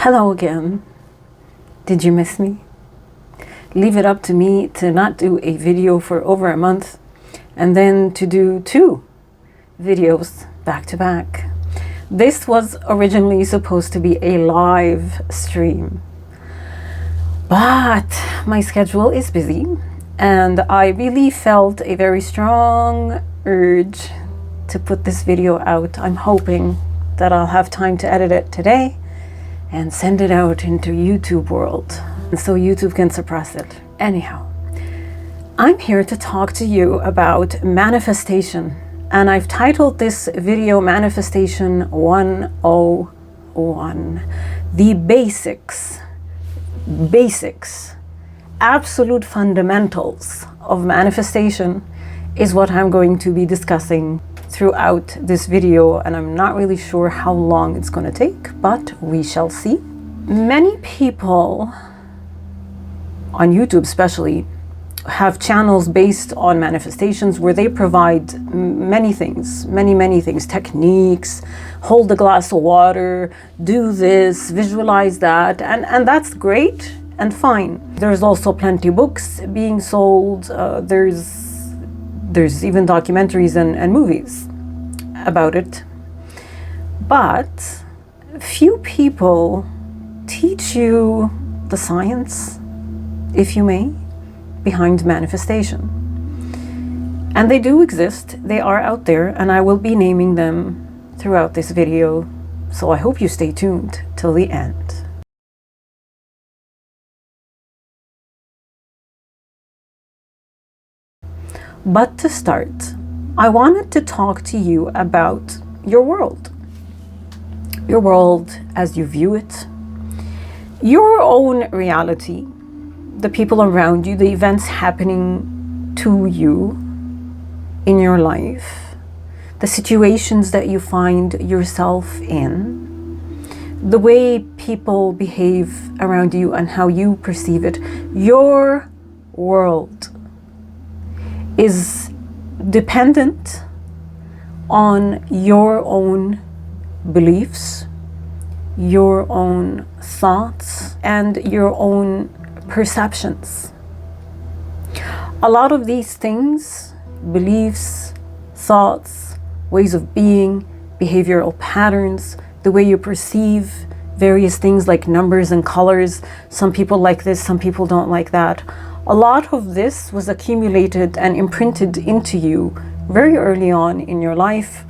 Hello again. Did you miss me? Leave it up to me to not do a video for over a month and then to do 2 videos back to back. This was originally supposed to be a live stream, but my schedule is busy and I really felt a very strong urge to put this video out. I'm hoping that I'll have time to edit it today and send it out into YouTube world so YouTube can suppress it. Anyhow, I'm here to talk to you about manifestation, and I've titled this video Manifestation 101. The basics, absolute fundamentals of manifestation is what I'm going to be discussing throughout this video, and I'm not really sure how long it's going to take, but we shall see. Many people on YouTube especially have channels based on manifestations where they provide many things, many things, techniques, hold a glass of water, do this, visualize that, and that's great and fine. There's also plenty of books being sold. There's even documentaries and movies about it. But few people teach you the science, if you may, behind manifestation. And they do exist, they are out there, and I will be naming them throughout this video. So I hope you stay tuned till the end. But to start, I wanted to talk to you about your world. Your world as you view it. Your own reality. The people around you, the events happening to you in your life. The situations that you find yourself in. The way people behave around you and how you perceive it. Your world is dependent on your own beliefs, your own thoughts, and your own perceptions. A lot of these things, beliefs, thoughts, ways of being, behavioral patterns, the way you perceive various things like numbers and colors. Some people like this, some people don't like that. A lot of this was accumulated and imprinted into you very early on in your life,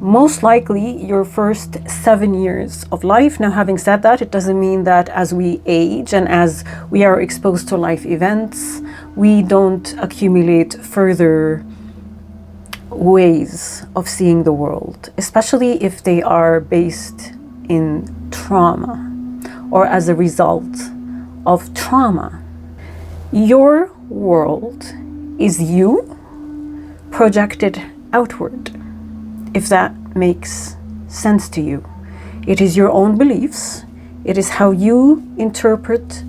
most likely your first 7 years of life. Now, having said that, it doesn't mean that as we age and as we are exposed to life events, we don't accumulate further ways of seeing the world, especially if they are based in trauma or as a result of trauma. Your world is you projected outward, if that makes sense to you. It is your own beliefs. It is how you interpret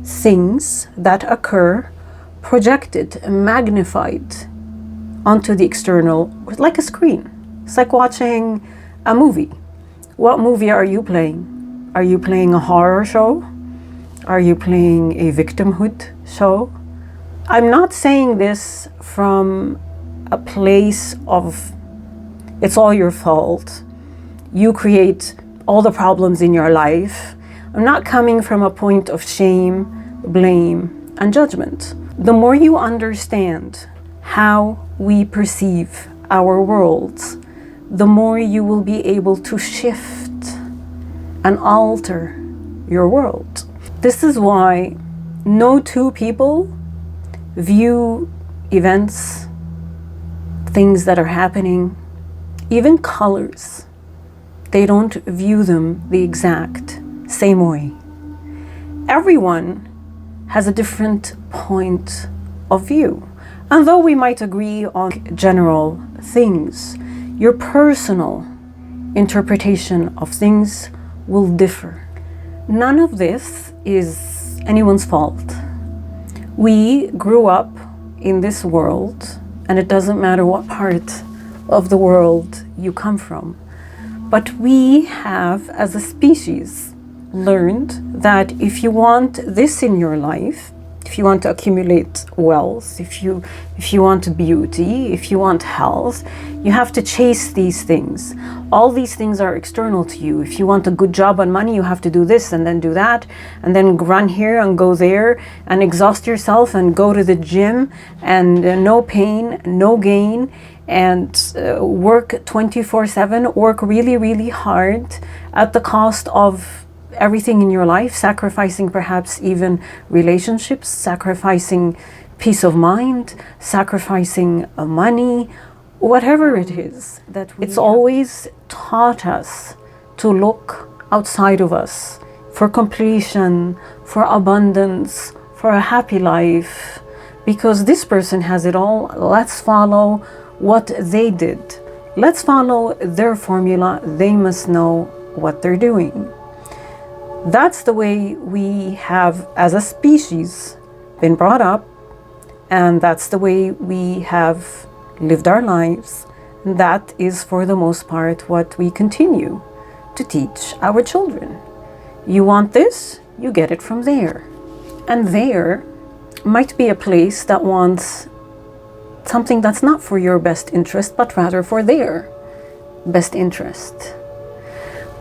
things that occur, projected, magnified onto the external, like a screen. It's like watching a movie. What movie are you playing? Are you playing a horror show? Are you playing a victimhood show? I'm not saying this from a place of it's all your fault. You create all the problems in your life. I'm not coming from a point of shame, blame, and judgment. The more you understand how we perceive our worlds, the more you will be able to shift and alter your world. This is why no 2 people view events, things that are happening, even colors. They don't view them the exact same way. Everyone has a different point of view. And though we might agree on general things, your personal interpretation of things will differ. None of this is anyone's fault. We grew up in this world, and it doesn't matter what part of the world you come from. But we have, as a species, learned that if you want this in your life, if you want to accumulate wealth, if you want beauty, if you want health, you have to chase these things. All these things are external to you. If you want a good job and money, you have to do this and then do that, and then run here and go there and exhaust yourself and go to the gym and no pain, no gain, and work 24/7, work really, really hard at the cost of everything in your life, sacrificing perhaps even relationships, sacrificing peace of mind, sacrificing money, whatever it is. It's always taught us to look outside of us for completion, for abundance, for a happy life, because this person has it all. Let's follow what they did. Let's follow their formula. They must know what they're doing. That's the way we have, as a species, been brought up, and that's the way we have lived our lives. And that is, for the most part, what we continue to teach our children. You want this, you get it from there. And there might be a place that wants something that's not for your best interest, but rather for their best interest.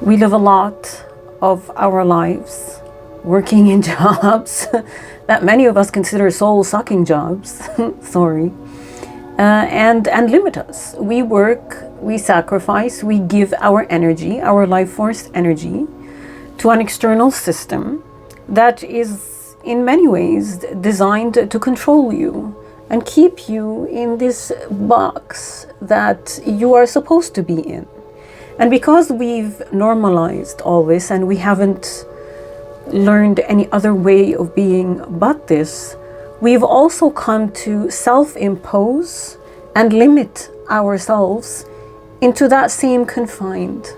We live a lot of our lives working in jobs that many of us consider soul-sucking jobs, sorry, and limit us. We work, we sacrifice, we give our energy, our life force energy, to an external system that is in many ways designed to control you and keep you in this box that you are supposed to be in. And because we've normalized all this and we haven't learned any other way of being but this, we've also come to self-impose and limit ourselves into that same confined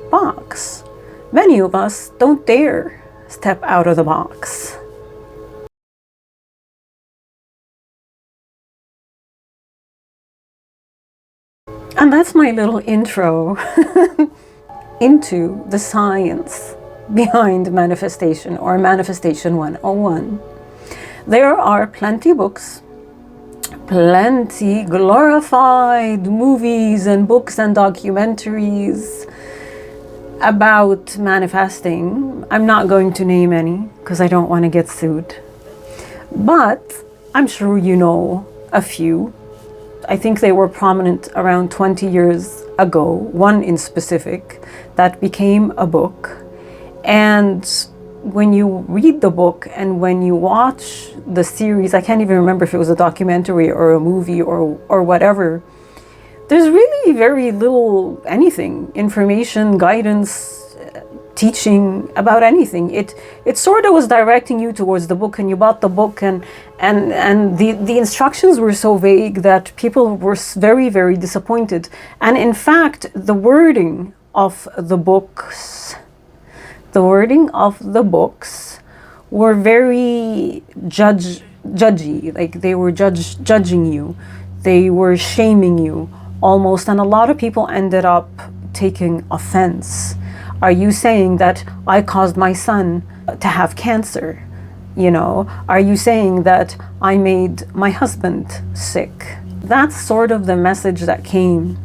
box. Many of us don't dare step out of the box. And that's my little intro into the science behind manifestation, or Manifestation 101. There are plenty books, plenty glorified movies and books and documentaries about manifesting. I'm not going to name any because I don't want to get sued, but I'm sure you know a few. I think they were prominent around 20 years ago, one in specific that became a book. And when you read the book and when you watch the series, I can't even remember if it was a documentary or a movie or whatever, there's really very little anything, information, guidance, teaching about anything. It sort of was directing you towards the book, and you bought the book, and the instructions were so vague that people were very, very disappointed. And in fact, the wording of the books were very judgy. Like they were judging you, they were shaming you almost, and a lot of people ended up taking offense. Are you saying that I caused my son to have cancer? You know, are you saying that I made my husband sick? That's sort of the message that came.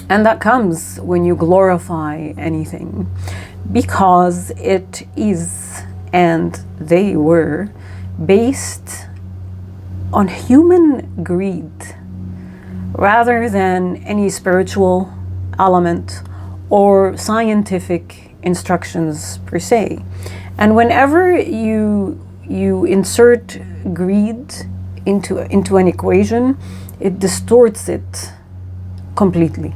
And that comes when you glorify anything, because it is, and they were, based on human greed rather than any spiritual element or scientific instructions per se. And whenever you insert greed into an equation, it distorts it completely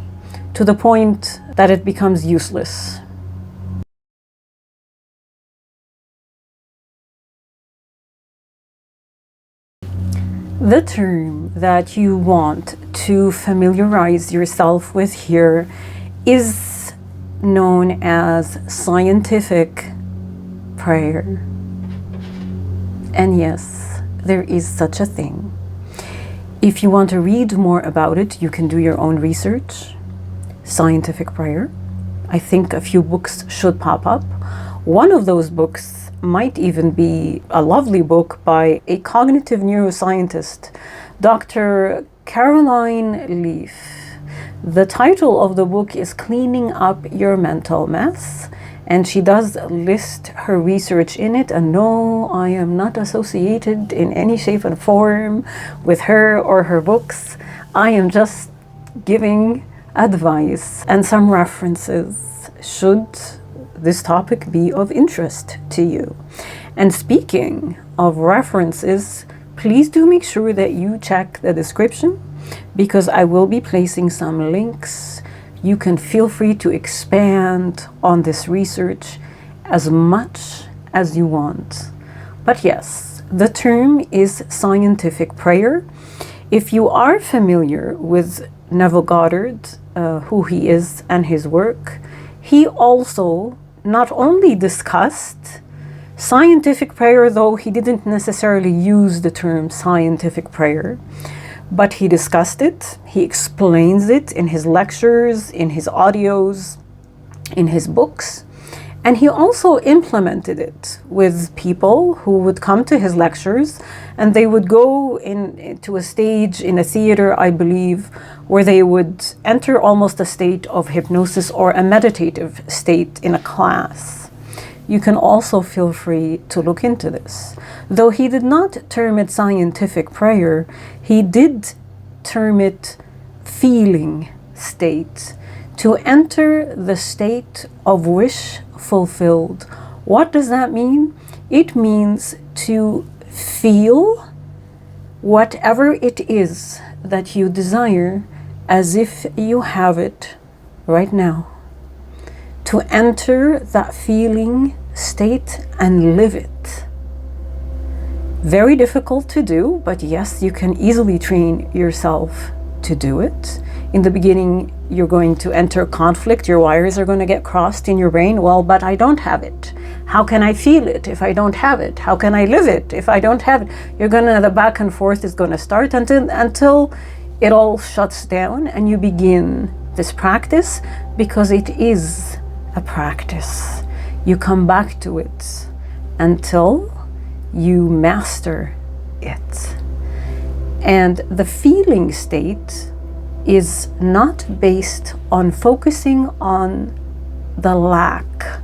to the point that it becomes useless. The term that you want to familiarize yourself with here is known as scientific prayer. And yes, there is such a thing. If you want to read more about it, you can do your own research. Scientific prayer. I think a few books should pop up. One of those books might even be a lovely book by a cognitive neuroscientist, Dr. Caroline Leaf. The title of the book is Cleaning Up Your Mental Mess, and she does list her research in it. And no, I am not associated in any shape and form with her or her books. I am just giving advice and some references should this topic be of interest to you. And speaking of references, please do make sure that you check the description, because I will be placing some links. You can feel free to expand on this research as much as you want. But yes, the term is scientific prayer. If you are familiar with Neville Goddard, who he is and his work, he also not only discussed scientific prayer, though he didn't necessarily use the term scientific prayer, but he discussed it, he explains it in his lectures, in his audios, in his books, and he also implemented it with people who would come to his lectures, and they would go into a stage in a theater, I believe, where they would enter almost a state of hypnosis or a meditative state in a class. You can also feel free to look into this. Though he did not term it scientific prayer, he did term it feeling state, to enter the state of wish fulfilled. What does that mean? It means to feel whatever it is that you desire as if you have it right now. To enter that feeling state and live it. Very difficult to do, but yes, you can easily train yourself to do it. In the beginning, you're going to enter conflict. Your wires are going to get crossed in your brain. Well, but I don't have it. How can I feel it if I don't have it? How can I live it if I don't have it? The back and forth is going to start until it all shuts down and you begin this practice, because it is a practice. You come back to it until you master it. And the feeling state is not based on focusing on the lack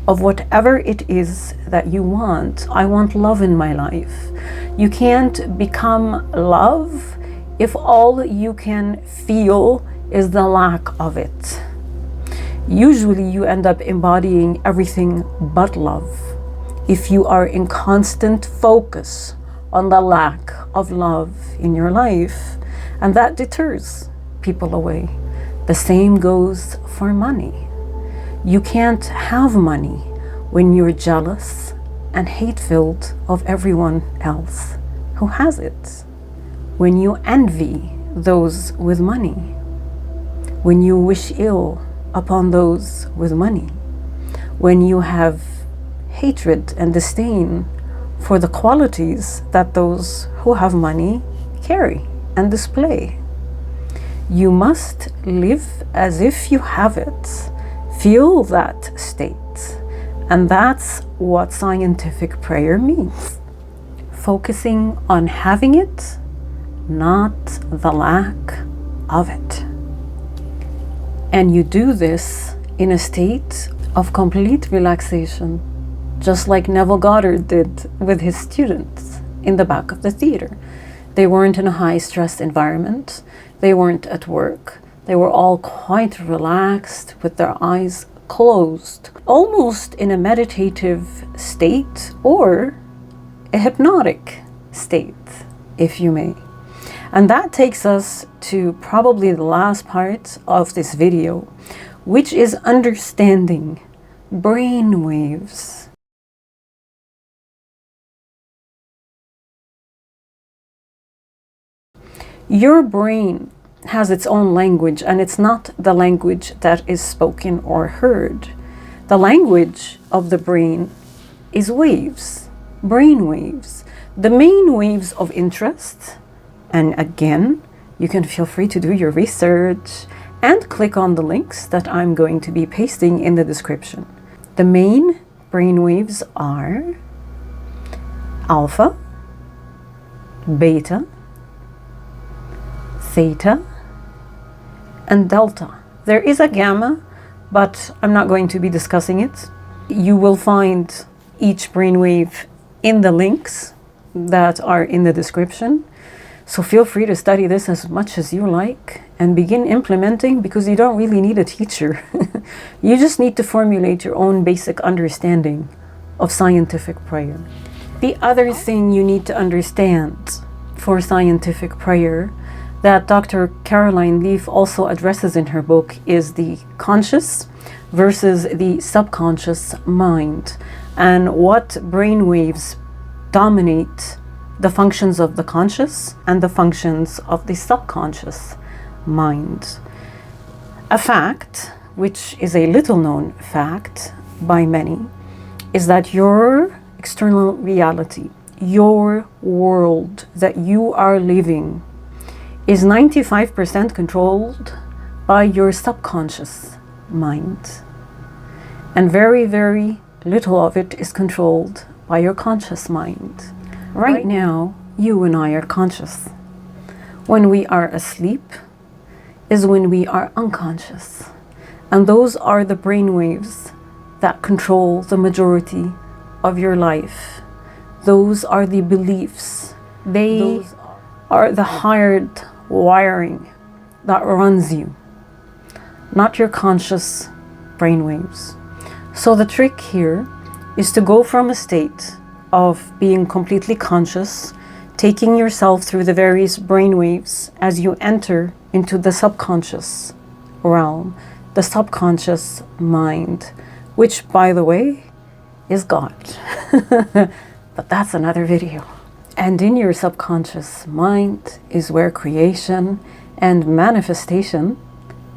of whatever it is that you want. I want love in my life. You can't become love if all you can feel is the lack of it. Usually you end up embodying everything but love if you are in constant focus on the lack of love in your life, and that deters people away. The same goes for money. You can't have money when you're jealous and hate-filled of everyone else who has it. When you envy those with money. When you wish ill upon those with money. When you have hatred and disdain for the qualities that those who have money carry and display. You must live as if you have it. Feel that state. And that's what scientific prayer means. Focusing on having it, not the lack of it. And you do this in a state of complete relaxation, just like Neville Goddard did with his students in the back of the theater. They weren't in a high-stress environment. They weren't at work. They were all quite relaxed with their eyes closed, almost in a meditative state or a hypnotic state, if you may. And that takes us to probably the last part of this video, which is understanding brain waves. Your brain has its own language, and it's not the language that is spoken or heard. The language of the brain is waves, brain waves, the main waves of interest. And again, you can feel free to do your research and click on the links that I'm going to be pasting in the description. The main brainwaves are alpha, beta, theta, and delta. There is a gamma, but I'm not going to be discussing it. You will find each brainwave in the links that are in the description. So feel free to study this as much as you like and begin implementing, because you don't really need a teacher. You just need to formulate your own basic understanding of scientific prayer. The other thing you need to understand for scientific prayer that Dr. Caroline Leaf also addresses in her book is the conscious versus the subconscious mind, and what brainwaves dominate the functions of the conscious and the functions of the subconscious mind. A fact, which is a little known fact by many, is that your external reality, your world that you are living, is 95% controlled by your subconscious mind. And very, very little of it is controlled by your conscious mind. Right now, you and I are conscious. When we are asleep is when we are unconscious. And those are the brainwaves that control the majority of your life. Those are the beliefs. They are the hard wiring that runs you, not your conscious brainwaves. So the trick here is to go from a state of being completely conscious, taking yourself through the various brainwaves as you enter into the subconscious realm, the subconscious mind, which, by the way, is God. But that's another video. And in your subconscious mind is where creation and manifestation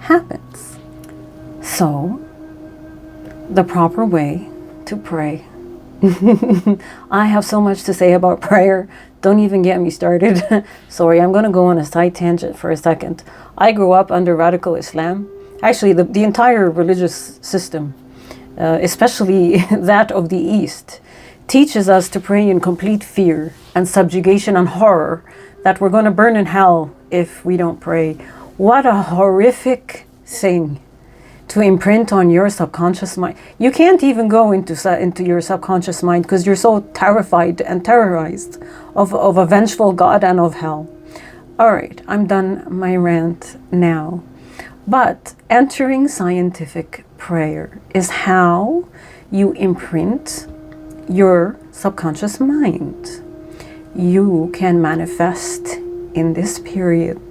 happens. So, the proper way to pray. I have so much to say about prayer. Don't even get me started. Sorry, I'm going to go on a side tangent for a second. I grew up under radical Islam. Actually, the entire religious system, especially that of the East, teaches us to pray in complete fear and subjugation and horror that we're going to burn in hell if we don't pray. What a horrific thing to imprint on your subconscious mind. You can't even go into your subconscious mind because you're so terrified and terrorized of a vengeful God and of hell. All right, I'm done my rant now. But entering scientific prayer is how you imprint your subconscious mind. You can manifest in this period,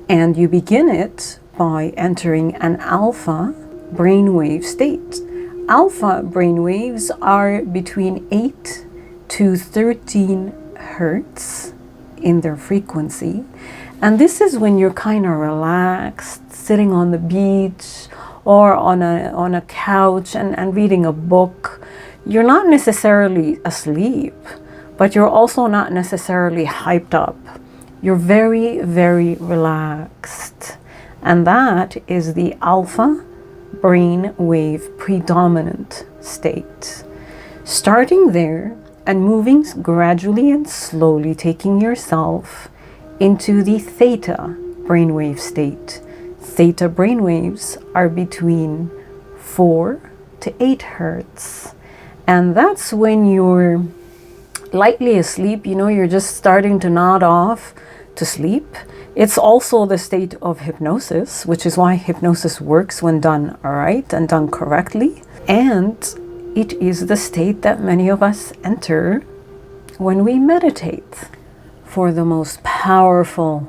and you begin it by entering an alpha brainwave state. Alpha brainwaves are between 8 to 13 hertz in their frequency, and this is when you're kind of relaxed, sitting on the beach or on a couch and reading a book. You're not necessarily asleep, but you're also not necessarily hyped up. You're very, very relaxed. And that is the alpha brainwave predominant state. Starting there and moving gradually and slowly, taking yourself into the theta brainwave state. Theta brainwaves are between 4 to 8 hertz. And that's when you're lightly asleep, you're just starting to nod off to sleep. It's also the state of hypnosis, which is why hypnosis works when done right and done correctly. And it is the state that many of us enter when we meditate for the most powerful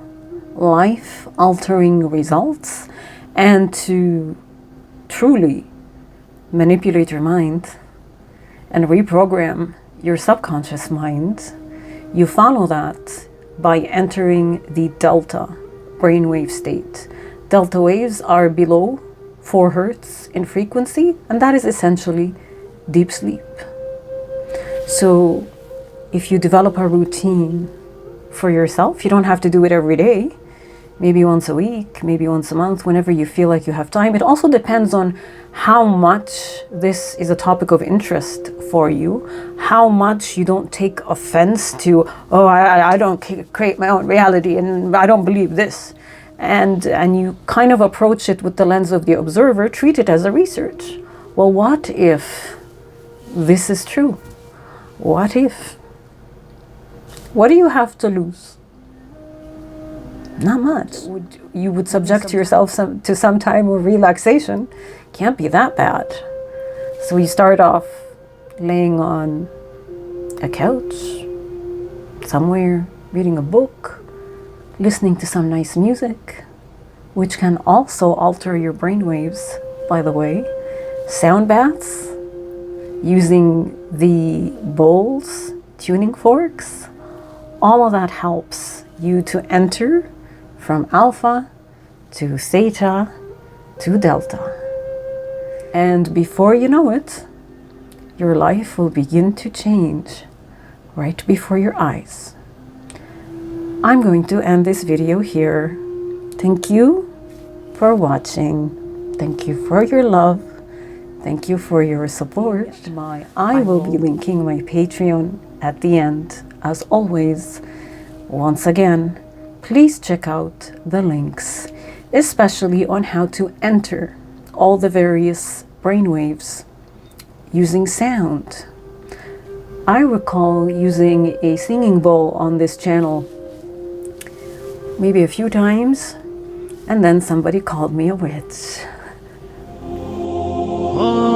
life-altering results and to truly manipulate your mind and reprogram your subconscious mind. You follow that by entering the delta brainwave state. Delta waves are below 4 hertz in frequency, and that is essentially deep sleep. So if you develop a routine for yourself, you don't have to do it every day. maybe once a week, maybe once a month, whenever you feel like you have time. It also depends on how much this is a topic of interest for you, how much you don't take offense to, oh, I don't create my own reality and I don't believe this. And you kind of approach it with the lens of the observer, treat it as a research. Well, what if this is true? What if? What do you have to lose? Not much. You would subject yourself to some time of relaxation. Can't be that bad. So you start off laying on a couch, somewhere, reading a book, listening to some nice music, which can also alter your brainwaves, by the way. Sound baths, using the bowls, tuning forks, all of that helps you to enter from alpha to theta to delta. And before you know it, your life will begin to change right before your eyes. I'm going to end this video here. Thank you for watching. Thank you for your love. Thank you for your support. I will be linking my Patreon at the end. As always, once again, please check out the links, especially on how to enter all the various brainwaves using sound. I recall using a singing bowl on this channel maybe a few times, and then somebody called me a witch. Oh.